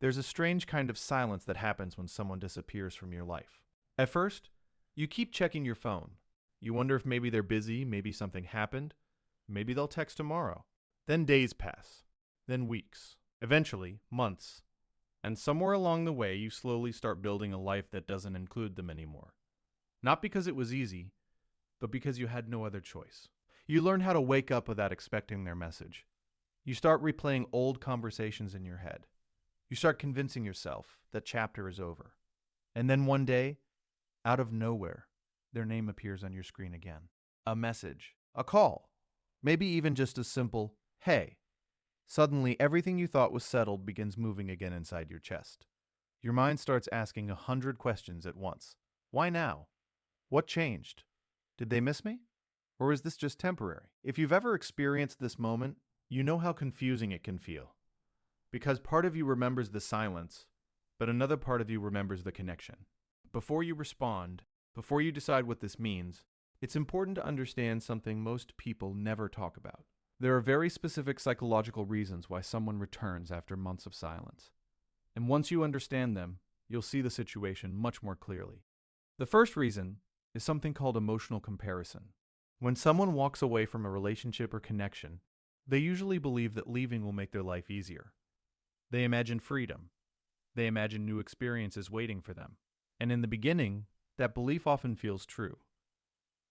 There's a strange kind of silence that happens when someone disappears from your life. At first, you keep checking your phone. You wonder if maybe they're busy, maybe something happened, maybe they'll text tomorrow. Then days pass, then weeks, eventually months. And somewhere along the way, you slowly start building a life that doesn't include them anymore. Not because it was easy, but because you had no other choice. You learn how to wake up without expecting their message. You start replaying old conversations in your head. You start convincing yourself that chapter is over. And then one day, out of nowhere, their name appears on your screen again. A message, a call, maybe even just a simple, "Hey." Suddenly, everything you thought was settled begins moving again inside your chest. Your mind starts asking 100 questions at once. Why now? What changed? Did they miss me? Or is this just temporary? If you've ever experienced this moment, you know how confusing it can feel. Because part of you remembers the silence, but another part of you remembers the connection. Before you respond, before you decide what this means, it's important to understand something most people never talk about. There are very specific psychological reasons why someone returns after months of silence. And once you understand them, you'll see the situation much more clearly. The first reason is something called emotional comparison. When someone walks away from a relationship or connection, they usually believe that leaving will make their life easier. They imagine freedom. They imagine new experiences waiting for them. And in the beginning, that belief often feels true.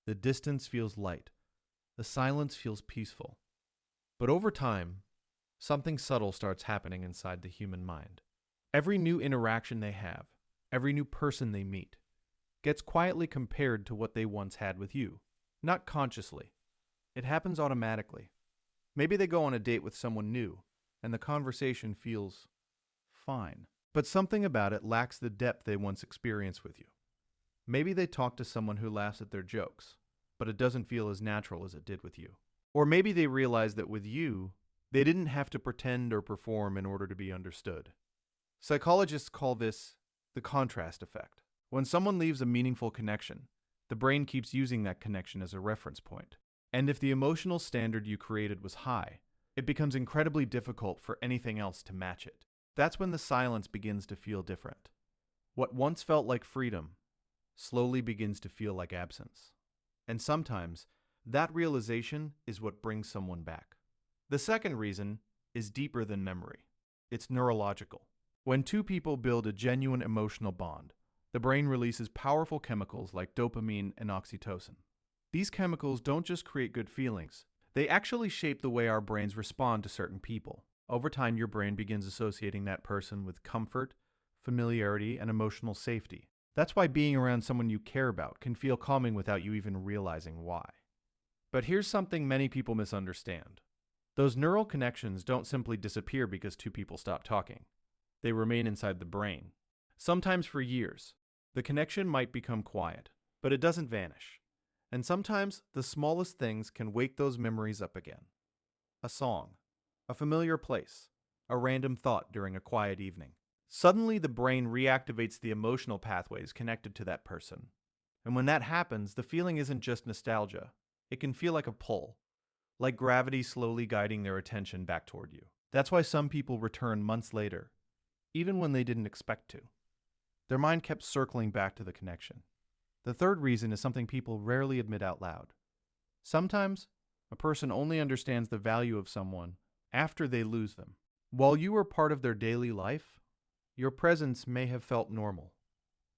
The distance feels light. The silence feels peaceful. But over time, something subtle starts happening inside the human mind. Every new interaction they have, every new person they meet, gets quietly compared to what they once had with you. Not consciously. It happens automatically. Maybe they go on a date with someone new, and the conversation feels fine. But something about it lacks the depth they once experienced with you. Maybe they talk to someone who laughs at their jokes, but it doesn't feel as natural as it did with you. Or maybe they realize that with you, they didn't have to pretend or perform in order to be understood. Psychologists call this the contrast effect. When someone leaves a meaningful connection, the brain keeps using that connection as a reference point. And if the emotional standard you created was high, it becomes incredibly difficult for anything else to match it. That's when the silence begins to feel different. What once felt like freedom slowly begins to feel like absence. And sometimes, that realization is what brings someone back. The second reason is deeper than memory. It's neurological. When two people build a genuine emotional bond, the brain releases powerful chemicals like dopamine and oxytocin. These chemicals don't just create good feelings, they actually shape the way our brains respond to certain people. Over time, your brain begins associating that person with comfort, familiarity, and emotional safety. That's why being around someone you care about can feel calming without you even realizing why. But here's something many people misunderstand. Those neural connections don't simply disappear because two people stop talking. They remain inside the brain. Sometimes for years. The connection might become quiet, but it doesn't vanish. And sometimes the smallest things can wake those memories up again. A song, a familiar place, a random thought during a quiet evening. Suddenly the brain reactivates the emotional pathways connected to that person. And when that happens, the feeling isn't just nostalgia. It can feel like a pull, like gravity slowly guiding their attention back toward you. That's why some people return months later, even when they didn't expect to. Their mind kept circling back to the connection. The third reason is something people rarely admit out loud. Sometimes, a person only understands the value of someone after they lose them. While you were part of their daily life, your presence may have felt normal.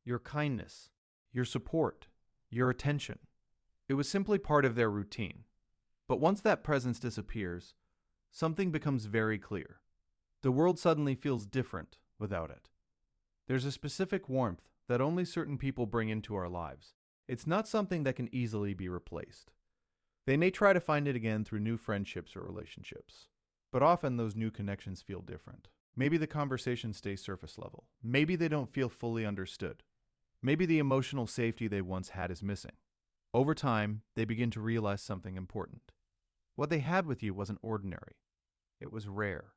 Your kindness, your support, your attention. It was simply part of their routine. But once that presence disappears, something becomes very clear. The world suddenly feels different without it. There's a specific warmth that only certain people bring into our lives. It's not something that can easily be replaced. They may try to find it again through new friendships or relationships, but often those new connections feel different. Maybe the conversation stays surface level. Maybe they don't feel fully understood. Maybe the emotional safety they once had is missing. Over time, they begin to realize something important. What they had with you wasn't ordinary. It was rare.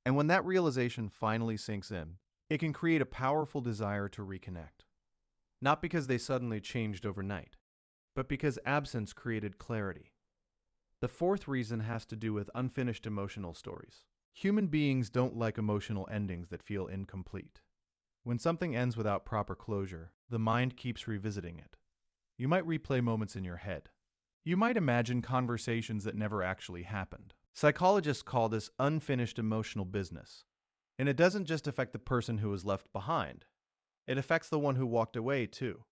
And when that realization finally sinks in, it can create a powerful desire to reconnect. Not because they suddenly changed overnight, but because absence created clarity. The fourth reason has to do with unfinished emotional stories. Human beings don't like emotional endings that feel incomplete. When something ends without proper closure, the mind keeps revisiting it. You might replay moments in your head. You might imagine conversations that never actually happened. Psychologists call this unfinished emotional business. And it doesn't just affect the person who was left behind. It affects the one who walked away, too.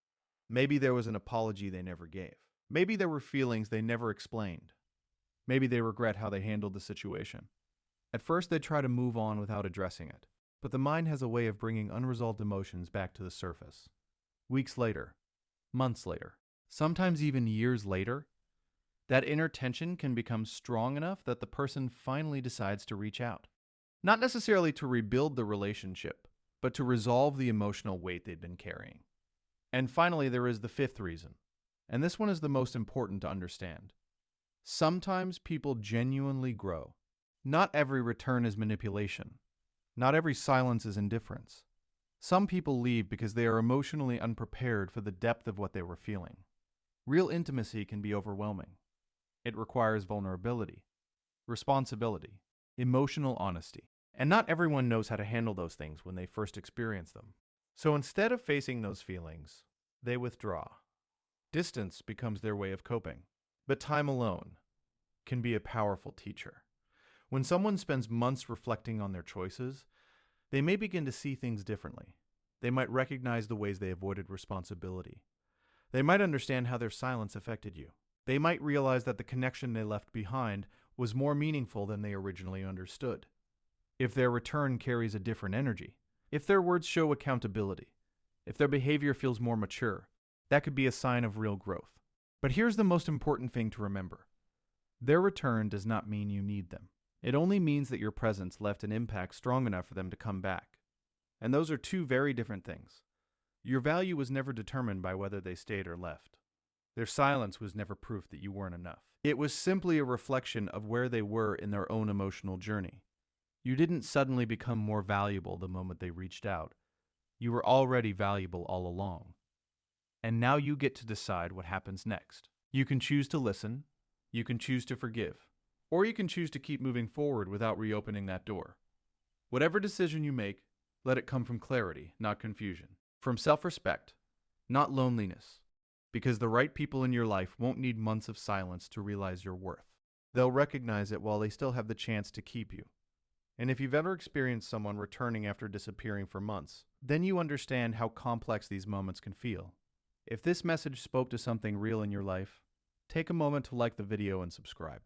Maybe there was an apology they never gave. Maybe there were feelings they never explained. Maybe they regret how they handled the situation. At first, they try to move on without addressing it. But the mind has a way of bringing unresolved emotions back to the surface. Weeks later, months later, sometimes even years later, that inner tension can become strong enough that the person finally decides to reach out. Not necessarily to rebuild the relationship, but to resolve the emotional weight they'd been carrying. And finally, there is the fifth reason. And this one is the most important to understand. Sometimes people genuinely grow. Not every return is manipulation. Not every silence is indifference. Some people leave because they are emotionally unprepared for the depth of what they were feeling. Real intimacy can be overwhelming. It requires vulnerability, responsibility, emotional honesty. And not everyone knows how to handle those things when they first experience them. So instead of facing those feelings, they withdraw. Distance becomes their way of coping. But time alone can be a powerful teacher. When someone spends months reflecting on their choices, they may begin to see things differently. They might recognize the ways they avoided responsibility. They might understand how their silence affected you. They might realize that the connection they left behind was more meaningful than they originally understood. If their return carries a different energy, if their words show accountability, if their behavior feels more mature, that could be a sign of real growth. But here's the most important thing to remember. Their return does not mean you need them. It only means that your presence left an impact strong enough for them to come back. And those are two very different things. Your value was never determined by whether they stayed or left. Their silence was never proof that you weren't enough. It was simply a reflection of where they were in their own emotional journey. You didn't suddenly become more valuable the moment they reached out. You were already valuable all along. And now you get to decide what happens next. You can choose to listen. You can choose to forgive. Or you can choose to keep moving forward without reopening that door. Whatever decision you make, let it come from clarity, not confusion. From self-respect, not loneliness. Because the right people in your life won't need months of silence to realize your worth. They'll recognize it while they still have the chance to keep you. And if you've ever experienced someone returning after disappearing for months, then you understand how complex these moments can feel. If this message spoke to something real in your life, take a moment to like the video and subscribe.